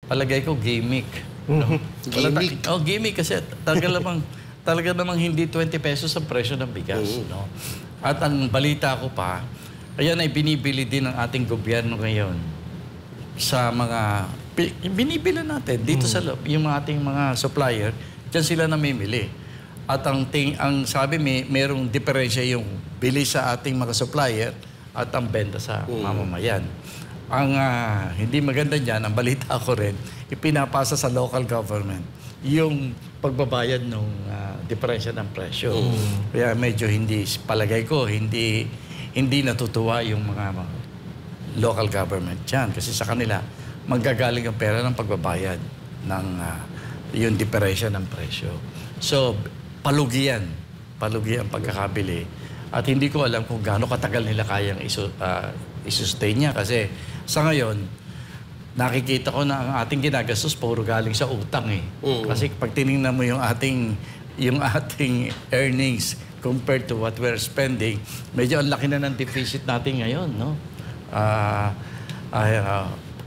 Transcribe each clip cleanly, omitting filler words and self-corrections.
palagay ko gimmick. No? Gimmick? Gimmick kasi talaga namang hindi 20 pesos ang presyo ng bigas. No? At ang balita ko pa, ayan ay binibili din ng ating gobyerno ngayon sa mga... Binibili natin dito sa loob, yung ating mga supplier, dyan sila namimili. At ang sabi, merong diferensya yung bili sa ating mga supplier at ang benta sa mamamayan. Ang hindi maganda dyan, ang balita ko rin, ipinapasa sa local government yung pagbabayad ng diferensya ng presyo. Kaya medyo palagay ko, hindi natutuwa yung mga local government dyan. Kasi sa kanila, manggagaling ang pera ng pagbabayad ng yung diferensya ng presyo. So, palugi ang pagkakabili. At hindi ko alam kung gaano katagal nila kayang isustain niya. Kasi sa ngayon, nakikita ko na ang ating ginagastos puro galing sa utang eh. Kasi pag tinignan mo yung ating earnings compared to what we're spending, medyo ang laki na ng deficit natin ngayon, no?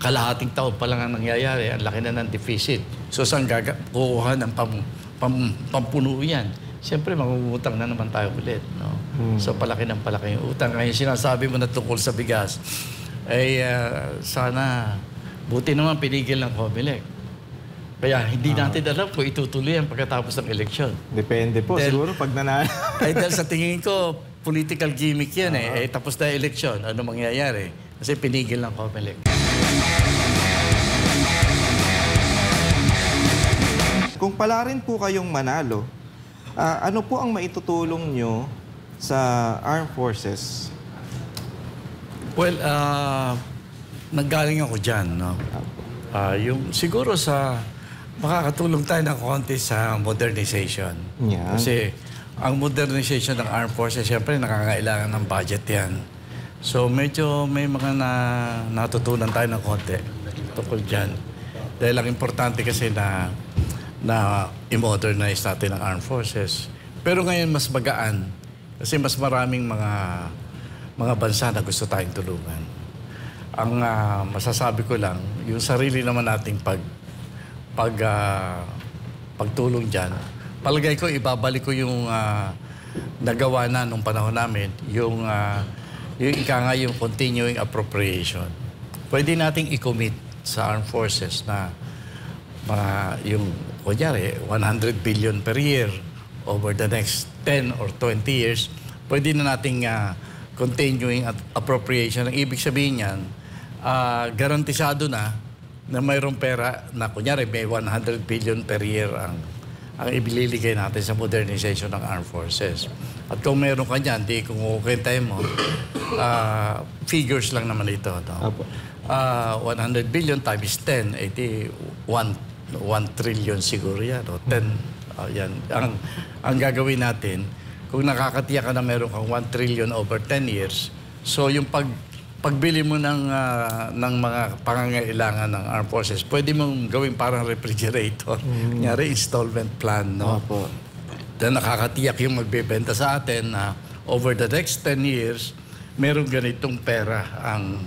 Kalahating taon pa lang ang nangyayari, ang laki na ng deficit. So saan kukuha ng pampuno yan? Siyempre, mangungutang na naman tayo ulit, no? So palaki yung utang. Ngayon sinasabi mo na tungkol sa bigas, ay sana, buti naman pinigil ng COMELEC. Kaya hindi natin alam kung itutuloy ang pagkatapos ng eleksyon. Depende po, siguro pag nanalo. Ay dahil sa tingin ko, political gimmick yan eh. Tapos na eleksyon, ano mangyayari? Kasi pinigil ng COMELEC. Kung pala rin po kayong manalo, ano po ang maitutulong nyo sa armed forces? Well, nanggaling ako dyan, no? Siguro makakatulong tayo ng konti sa modernization. Yeah. Kasi ang modernization ng armed forces, siyempre nakakailangan ng budget yan. So medyo may mga natutunan tayo ng konti tungkol dyan. Dahil ang importante kasi na i-modernize natin ang armed forces. Pero ngayon mas magaan kasi mas maraming mga bansa na gusto tayong tulungan. Ang masasabi ko lang, yung sarili naman nating pagtulong dyan, palagay ko ibabalik ko yung nagawa na nung panahon namin, yung yung continuing appropriation. Pwede nating i-commit sa armed forces na yung, kunyari, 100 billion per year over the next 10 or 20 years, pwede na nating continuing appropriation. Ang ibig sabihin yan, garantisado na mayroong pera na, kunyari, may 100 billion per year ang ibililigay natin sa modernization ng armed forces. At kung meron ka dyan, kung kukintay mo, figures lang naman ito. No? 100 billion times 10, 1 trillion siguro yan. O 10, yan. Ang gagawin natin, kung nakakatiyak ka na meron kang 1 trillion over 10 years, so yung pagbili mo ng mga pangangailangan ng armed forces, pwede mong gawin parang refrigerator. Kunyari, installment plan, no? Then nakakatiyak yung magbebenta sa atin na over the next 10 years, meron ganitong pera ang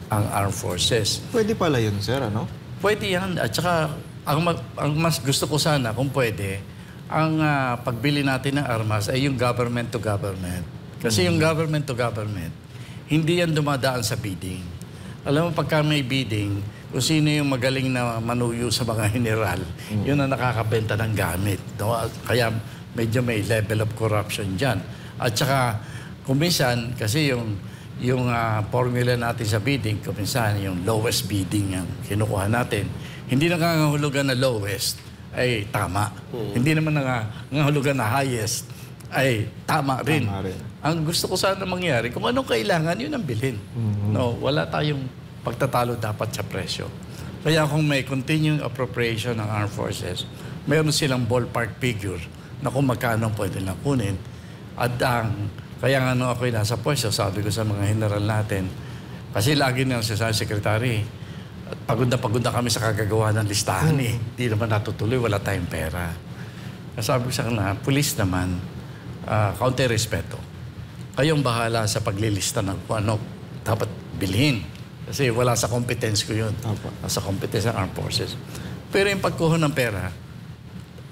armed forces. Pwede pala yun, sir, ano? Pwede yan. At saka, ang mas gusto ko sana, kung pwede, ang pagbili natin ng armas ay yung government to government. Kasi yung government to government, hindi yan dumadaan sa bidding. Alam mo, pagka may bidding, kung sino yung magaling na manuyo sa mga general, yun ang nakakabenta ng gamit. No? Kaya medyo may level of corruption dyan. At saka, kuminsan, kasi yung formula natin sa bidding, kuminsan yung lowest bidding ang kinukuha natin. Hindi nangangahulugan na lowest ay tama. Hindi naman nangangahulugan na highest ay tama rin. Ang gusto ko sana mangyari, kung anong kailangan, yun ang bilhin. No, wala tayong pagtatalo dapat sa presyo. Kaya kung may continuing appropriation ng armed forces, meron silang ballpark figure na kung magkano pwede lang kunin. At kaya nga nung ako'y nasa pwesto, sabi ko sa mga general natin, kasi lagi nang sasabi, Secretary, pagod na kami sa kagagawa ng listahan eh. Di naman natutuloy, wala tayong pera. Sabi ko sa kanila, police naman, kaunti respeto. Kayong bahala sa paglilista ng kung ano dapat bilhin. Kasi wala sa competence ko yun. Opo. Sa competence ng armed forces. Pero yung pagkuha ng pera,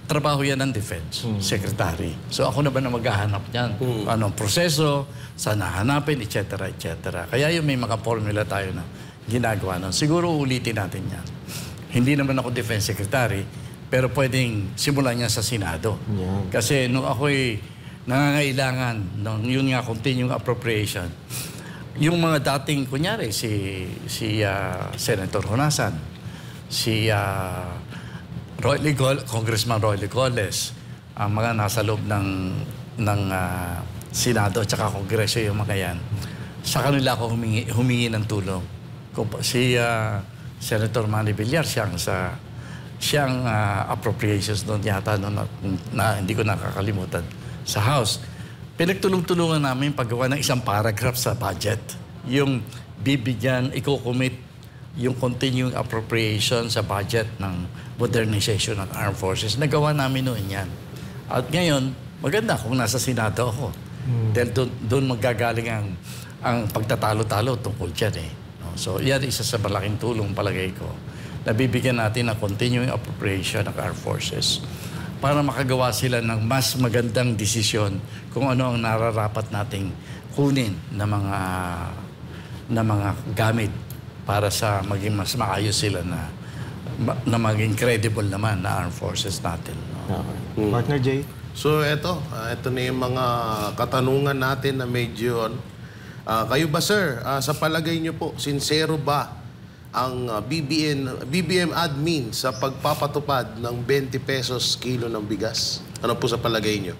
trabaho yan ng defense, secretary. So ako na ba na maghahanap niyan? Anong proseso, saan nahanapin, etc. etc. Kaya yung may mga formula tayo na ginagawa nun. Siguro ulitin natin yan. Hindi naman ako defense secretary, pero pwedeng simulan niya sa Senado. Yeah. Kasi nung ako'y nangangailangan ng yun nga continuing appropriation, yung mga dating, kunyari, si Senator Honasan, si Congressman Roy Licoles, ang mga nasa loob ng Senado at saka Kongreso yung mga yan, sa kanila ako humingi ng tulong. Si Senator Manny Villar, siyang appropriations doon yata noon na hindi ko nakakalimutan sa House. Pinagtulong-tulungan namin paggawa ng isang paragraph sa budget. Yung bibigyan, i-commit yung continuing appropriation sa budget ng modernization ng armed forces. Nagawa namin noon yan. At ngayon, maganda kung nasa Senado ako. Dahil doon magagaling ang pagtatalo-talo tungkol dyan eh. No? So, yan isa sa malaking tulong palagay ko. Nabibigyan natin ng continuing appropriation ng armed forces para makagawa sila ng mas magandang desisyon kung ano ang nararapat nating kunin na mga gamit para sa maging mas maayos sila na maging credible naman na armed forces natin. No? Okay. Partner Jay? So ito na yung mga katanungan natin na medyo kayo ba sir, sa palagay niyo po, sincero ba ang BBM admin sa pagpapatupad ng 20 pesos kilo ng bigas? Ano po sa palagay niyo?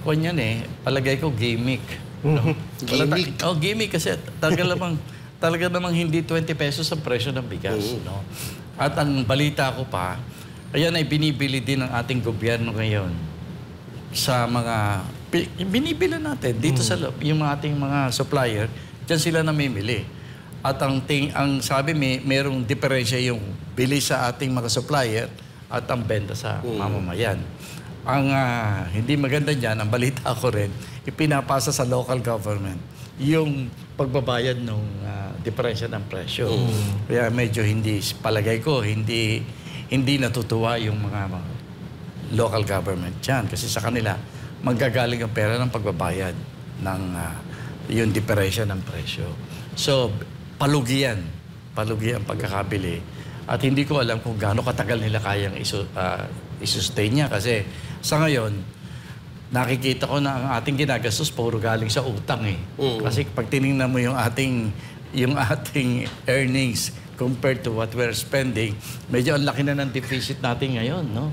Kung yan palagay ko gimmick. No? Gimmick? Gimmick kasi talaga namang hindi 20 pesos ang presyo ng bigas. No? At ang balita ko pa, ayan ay binibili din ng ating gobyerno ngayon sa mga binibili natin dito sa yung ating mga supplier, diyan sila namimili. At ang sabi merong diferensya yung bili sa ating mga supplier at ang benta sa mamamayan. Ang hindi maganda diyan, ang balita ko rin, ipinapasa sa local government yung pagbabayad ng diferensya ng presyo. Kaya medyo palagay ko, hindi natutuwa yung mga local government dyan. Kasi sa kanila, manggagaling ang pera ng pagbabayad ng yung diferensya ng presyo. So, palugi ang pagkakabili. At hindi ko alam kung gaano katagal nila kayang isustain niya. Kasi sa ngayon, nakikita ko na ang ating ginagastos puro galing sa utang eh. Kasi pag tinignan mo yung ating earnings compared to what we're spending, medyo ang laki na ng deficit natin ngayon, no?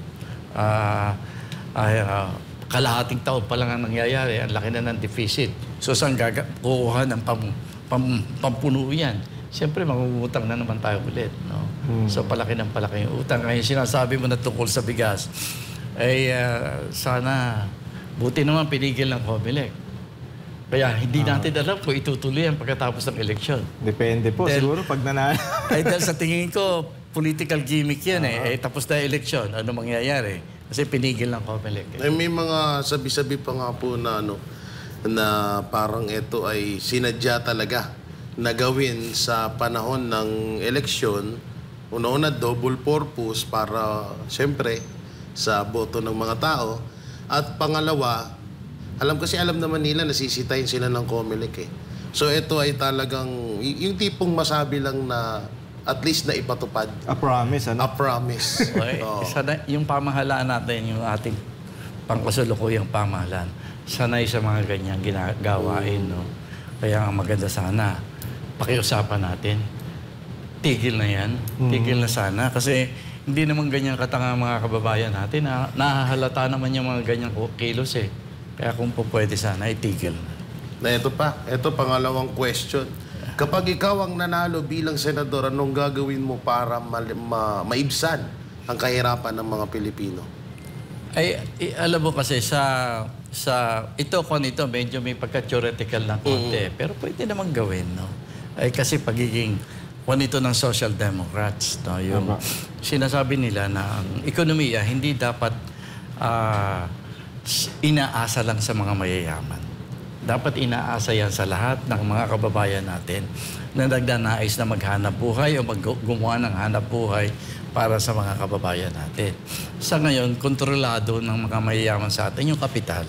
Kalahating taon pa lang ang nangyayari, ang laki na ng deficit. So saan kukuha ng pampuno yan? Siyempre, mangungutang na naman tayo ulit, no? So palaki yung utang. Ngayon sinasabi mo na tungkol sa bigas, sana buti naman pinigil ng COMELEC. Kaya hindi natin alam kung itutuloy yan pagkatapos ng eleksyon. Depende po. Siguro pag nanalo. Dahil sa tingin ko, political gimmick yan tapos na eleksyon, ano mangyayari? Kasi pinigil ng COMELEC. May mga sabi-sabi pa nga po na na parang ito ay sinadya talaga na gawin sa panahon ng eleksyon. Una-una, double purpose para, siyempre, sa boto ng mga tao. At pangalawa, alam naman nila nasisitayin sila ng COMELEC eh. So ito ay talagang, yung tipong masabi lang na at least na ipatupad. A promise, ano? A promise. Okay. Sana, yung pamahalaan natin, yung ating pangkasalukuyang pamahalaan, sanay sa mga ganyang ginagawain, no? Kaya ang maganda sana, pakiusapan natin. Tigil na yan. Tigil na sana. Kasi hindi naman ganyan katanga mga kababayan natin. Nahahalata naman yung mga ganyang kilos eh. Kaya kung po pwede sana, itigil. Na ito pangalawang question. Kapag ikaw ang nanalo bilang senador, anong gagawin mo para maibsan ang kahirapan ng mga Pilipino? Alam mo kasi ito medyo may pagka-theoretical na konti. Pero pwede naman gawin, no? Kasi pagiging ito ng Social Democrats, no? Yung sinasabi nila na ang ekonomiya hindi dapat inaasa lang sa mga mayayaman. Dapat inaasa yan sa lahat ng mga kababayan natin na nagdanais na maghanap buhay o gumawa ng hanap buhay para sa mga kababayan natin. Sa ngayon, kontrolado ng mga mayayaman sa atin yung kapital.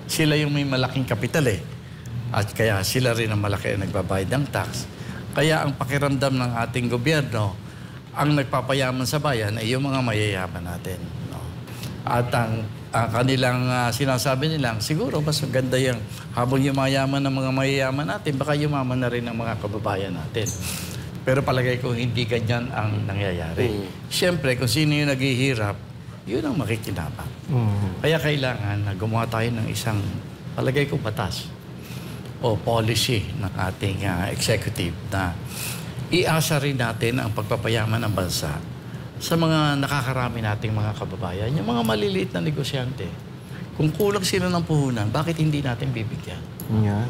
Sila yung may malaking kapital eh. At kaya sila rin ang malaki ang nagbabayad ng tax. Kaya ang pakiramdam ng ating gobyerno, ang nagpapayaman sa bayan ay yung mga mayayaman natin. No? At ang kanilang sinasabi nilang, siguro mas maganda yung habang yumayaman ng mga mayayaman natin, baka yumaman na rin ang mga kababayan natin. Pero palagay ko hindi ganyan ang nangyayari. Siyempre, kung sino yung naghihirap, yun ang makikinabang. Kaya kailangan na gumawa tayo ng isang, palagay ko, batas o policy ng ating executive na iasa rin natin ang pagpapayaman ng bansa sa mga nakakarami nating mga kababayan, yung mga maliliit na negosyante. Kung kulang sila ng puhunan, bakit hindi natin bibigyan? Yan.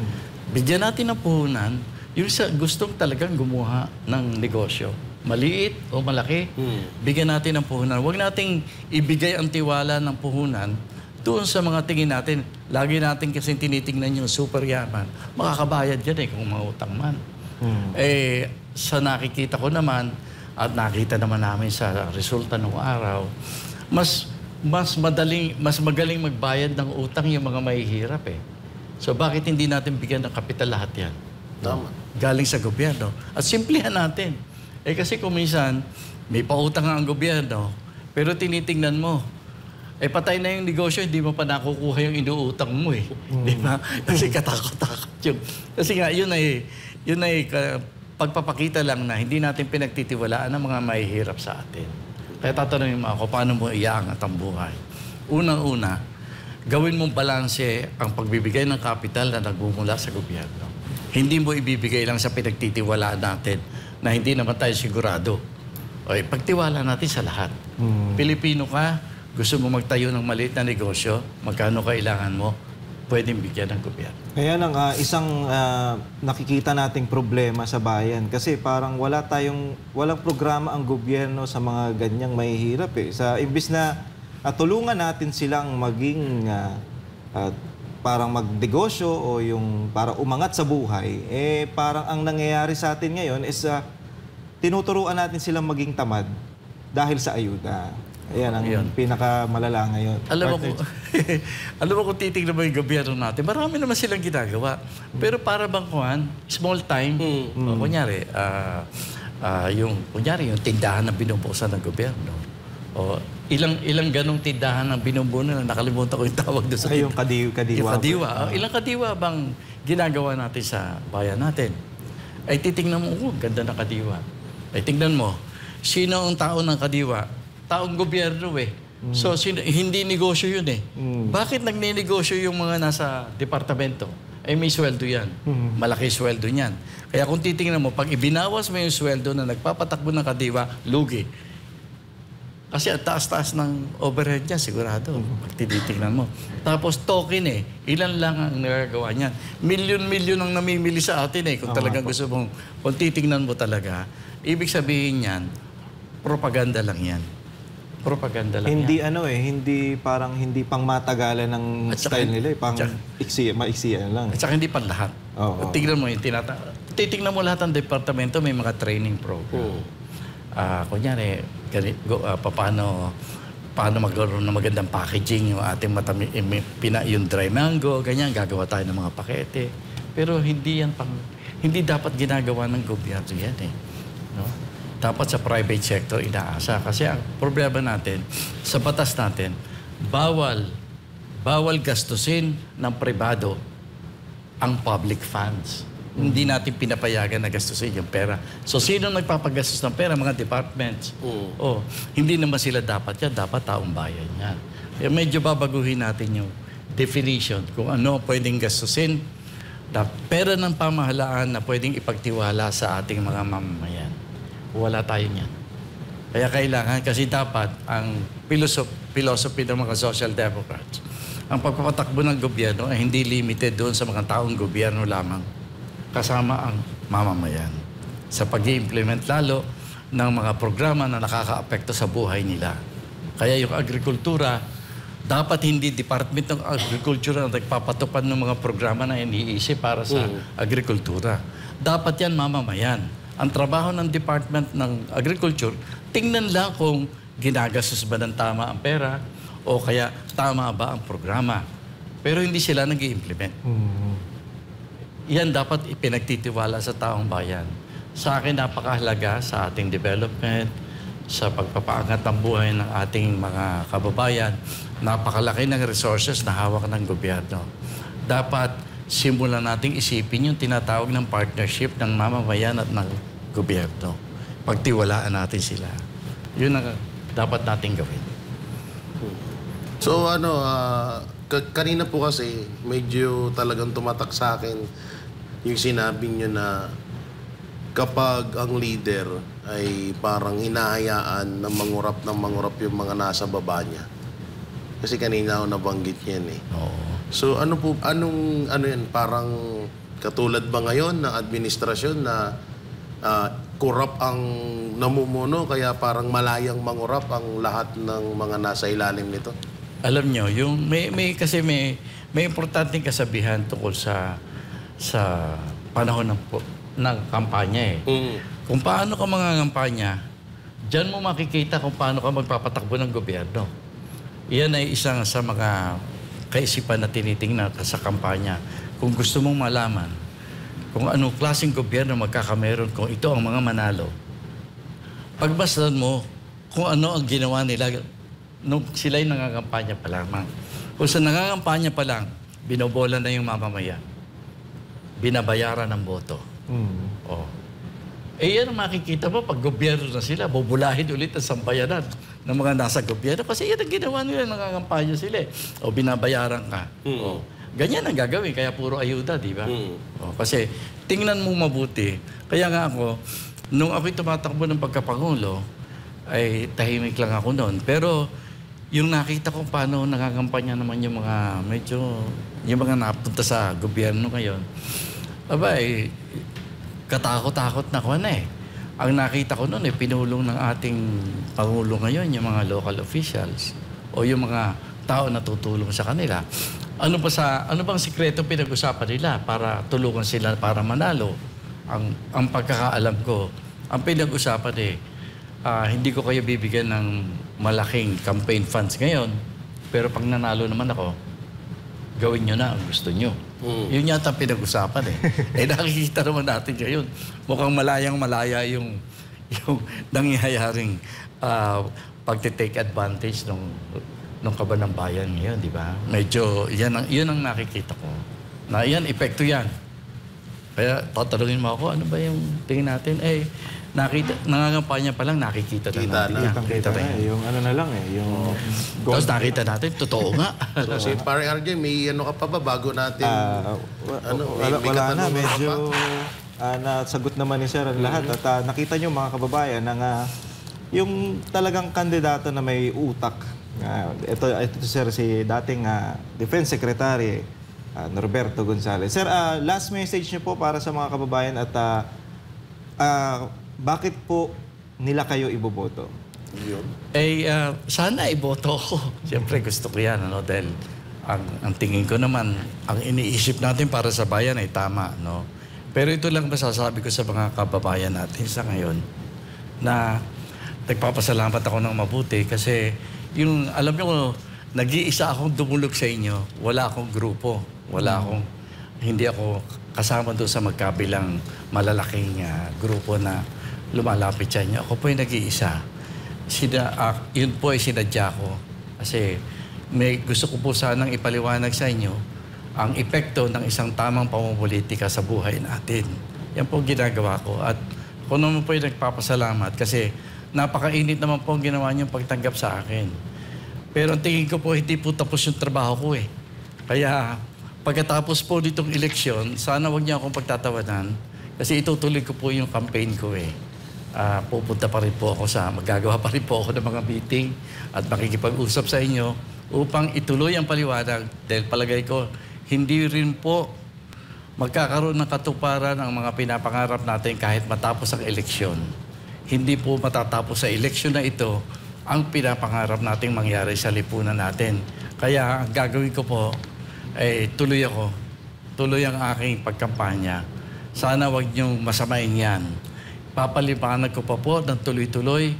Bigyan natin ng puhunan yung sa gustong talagang gumawa ng negosyo. Maliit o malaki, bigyan natin ng puhunan. Huwag nating ibigay ang tiwala ng puhunan doon sa mga tingin natin. Lagi natin kasi tinitingnan yung super yaman. Makakabayad yan eh kung mautang man. Sa nakikita ko naman, at nakita naman namin sa resulta ng araw, mas magaling magbayad ng utang yung mga mahihirap eh. So bakit hindi natin bigyan ng kapital lahat yan? Tama. Galing sa gobyerno. At simplihan natin. Kasi kung minsan, may pautang ang gobyerno, pero tinitingnan mo, patay na yung negosyo, hindi mo pa nakukuha yung inuutang mo eh. Di ba? Kasi katakot-takot yun. Kasi nga, yun ay pagpapakita lang na hindi natin pinagtitiwalaan ang mga mahihirap sa atin. Kaya tatanungin mo ako, paano mo iaangat ang buhay? Unang-una, gawin mong balanse ang pagbibigay ng kapital na nagbumula sa gobyerno. Hindi mo ibibigay lang sa pinagtitiwalaan natin na hindi naman tayo sigurado. Pagtiwala natin sa lahat. Pilipino ka, gusto mo magtayo ng maliit na negosyo, magkano kailangan mo, pwedeng bigyan ng gobyerno. Kaya nang isang nakikita nating problema sa bayan kasi parang walang programa ang gobyerno sa mga ganyang mahihirap eh. Imbis na tulungan natin silang maging parang magnegosyo o yung para umangat sa buhay, parang ang nangyayari sa atin ngayon is tinuturuan natin silang maging tamad dahil sa ayuda. Ayan ang pinakamalala ngayon. Alam mo kung titignan mo yung gobyerno natin, marami naman silang ginagawa. Pero para bang small time, kunyari, yung tindahan na binubusan ng gobyerno. Ilang ganong tindahan ng binubuo na nakalimutan ko yung tawag doon sa yung kadiwa. Yung kadiwa. Ilang kadiwa bang ginagawa natin sa bayan natin? Titignan mo, ganda na kadiwa. Tingnan mo, sino ang tao ng kadiwa? Taong gobyerno eh. So, hindi negosyo yun eh. Bakit nagninegosyo yung mga nasa departamento? May sweldo yan. Malaki sweldo niyan. Kaya kung titingnan mo, pag ibinawas mo yung sweldo na nagpapatakbo ng kadiwa, lugi. Kasi at taas-taas ng overhead niya, sigurado. Pag tinitingnan mo. Tapos token eh. Ilan lang ang nagagawa niyan. Milyon-milyon ang namimili sa atin eh. Kung talagang gusto mong, kung titingnan mo talaga, ibig sabihin yan, propaganda lang yan. Propaganda lang hindi yan. Hindi pang matagalan ng style nila, pang maiksiyan lang. At saka hindi pang lahat. Tignan mo yung titignan mo lahat ng departamento, may mga training program. Kunyari, paano magkaroon ng magandang packaging yung ating yung dry mango, ganyan, gagawa tayo ng mga pakete. Pero hindi dapat ginagawa ng gobyerno yan eh. No? Dapat sa private sector inaasa. Kasi ang problema natin, sa batas natin, bawal gastusin ng pribado ang public funds. Hindi natin pinapayagan na gastusin yung pera. So, sino nagpapagastos ng pera? Mga departments. Hindi naman sila dapat yan. Dapat taong bayan yan. Kaya medyo babaguhin natin yung definition kung ano pwedeng gastusin na pera ng pamahalaan na pwedeng ipagtiwala sa ating mga mamamayan. Wala tayo niyan. Kaya kailangan, kasi dapat ang philosophy ng mga social democrats, ang pagpapatakbo ng gobyerno ay hindi limited doon sa mga taong gobyerno lamang, kasama ang mamamayan sa pag-i-implement lalo ng mga programa na nakakaapekto sa buhay nila. Kaya yung agrikultura, Dapat hindi Department ng Agriculture ang nagpapatupad ng mga programa na iniisip para sa agrikultura. Dapat yan mamamayan. Ang trabaho ng Department ng Agriculture, tingnan lang kung ginagastos ba ng tama ang pera o kaya tama ba ang programa. Pero hindi sila nag-i-implement. Yan dapat ipinagtitiwala sa taong bayan. Sa akin, napakahalaga sa ating development, sa pagpapaangat ng buhay ng ating mga kababayan. Napakalaki ng resources na hawak ng gobyerno. Dapat simulan nating isipin yung tinatawag ng partnership ng mamamayan at ng gobyerno. Pagtiwalaan natin sila. Yun ang dapat nating gawin. So kanina po kasi medyo talagang tumatak sa akin yung sinabi nyo na kapag ang leader ay parang hinahayaan na mangurap yung mga nasa baba niya. Kasi kanina ako nabanggit yan eh. Oo. So ano yan, parang katulad ba ngayon ng administrasyon na korap ang namumuno kaya parang malayang mangurap ang lahat ng mga nasa ilalim nito? Alam nyo, yung kasi may importanteng kasabihan tungkol sa panahon ng kampanya eh. Kung paano ka mangangampanya, diyan mo makikita kung paano ka magpapatakbo ng gobyerno. Iyan ay isang sa mga kaisipan na tinitingnan sa kampanya. Kung gusto mong malaman kung anong klaseng gobyerno magkakameron kung ito ang mga manalo, pagbasdan mo kung ano ang ginawa nila nung sila'y nangangampanya pa lamang. Kung sa nangangampanya pa lang, binobola na yung mamamayan. Binabayaran ng boto. Oh. Yan ang makikita mo pag gobyerno na sila, bubulahin ulit ang sambayanan ng mga nasa gobyerno kasi yan ang ginawa nila, nangangampanya sila eh. O binabayaran ka. O, ganyan ang gagawin, kaya puro ayuda, di ba? O, kasi tingnan mo mabuti. Kaya nga ako, nung ako'y tumatakbo ng pagkapangulo, ay tahimik lang ako noon. Pero yung nakita ko paano nangangampanya naman yung mga yung mga napunta sa gobyerno ngayon, abay, katakot-takot na ko na eh. Ang nakita ko noon pinulong ng ating Pangulo ngayon, yung mga local officials o yung mga tao na tutulong sa kanila. Ano bang sikreto pinag-usapan nila para tulungan sila para manalo? Ang pagkakaalam ko, ang pinag-usapan hindi ko kayo bibigyan ng malaking campaign funds ngayon, pero pag nanalo naman ako, gawin nyo na ang gusto nyo. Yun yata ang pinag-usapan nakikita naman natin ngayon. Mukhang malayang-malaya yung nangyayaring pagte-take advantage ng kaban ng bayan ngayon, di ba? Medyo, yan ang nakikita ko. Na yan, epekto yan. Kaya tatanungin mo ako, ano ba yung tingin natin? Nangangampanya pa lang, nakikita na natin. Kita na. Yung ano na lang yung... Tapos nakita natin, totoo nga. So, si Pare RJ, may ano ka pa ba bago natin? Wala na, medyo nasagot naman ni Sir ang lahat. At nakita nyo mga kababayan na yung talagang kandidato na may utak. Ito Sir, si dating Defense Secretary Norberto Gonzales. Sir, last message niyo po para sa mga kababayan at bakit po nila kayo iboboto? Sana iboto ko. Siyempre gusto ko yan, dahil ang tingin ko naman, ang iniisip natin para sa bayan ay tama, no? Pero ito lang masasabi ko sa mga kababayan natin sa ngayon, na nagpapasalamat ako ng mabuti kasi alam niyo, nag-iisa akong dumulog sa inyo, wala akong grupo, hindi ako kasama doon sa magkabilang malalaking grupo na lumalapit sa inyo. Ako po yung nag-iisa. Yun po ay sinadya ko. Kasi gusto ko po sanang ipaliwanag sa inyo ang epekto ng isang tamang pamumulitika sa buhay natin. Yan po ginagawa ko. At ako naman po yung nagpapasalamat kasi napakainit naman po ang ginawa niyong pagtanggap sa akin. Pero ang tingin ko po, hindi po tapos yung trabaho ko eh. Kaya pagkatapos po nitong eleksyon, sana wag niyo akong pagtatawanan kasi itutuloy ko po yung campaign ko eh. Pupunta pa rin po ako magagawa pa rin po ako ng mga meeting at makikipag-usap sa inyo upang ituloy ang paliwanag dahil palagay ko, hindi rin po magkakaroon ng katuparan ang mga pinapangarap natin kahit matapos ang eleksyon. Hindi po matatapos sa eleksyon na ito ang pinapangarap nating mangyari sa lipunan natin. Kaya ang gagawin ko po, tuloy ako. Tuloy ang aking pagkampanya. Sana wag niyong masamain yan. Papaliwanag ko pa po ng tuloy-tuloy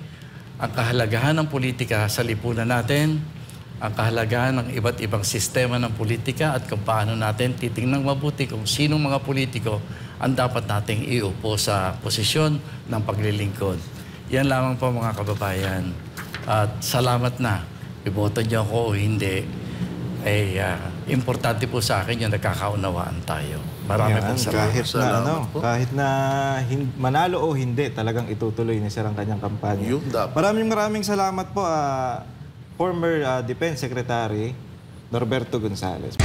ang kahalagahan ng politika sa lipunan natin, ang kahalagahan ng iba't ibang sistema ng politika at kung paano natin titingnan mabuti kung sinong mga politiko ang dapat nating iupo sa posisyon ng paglilingkod. Yan lamang po mga kababayan. At salamat na. Iboto niyo ako o hindi. Importante po sa akin yung nagkakaunawaan tayo. Marami pong salamat. Kahit na manalo o hindi, talagang itutuloy ni Sir ang kanyang kampanya. Maraming salamat po, former Defense Secretary Norberto Gonzales.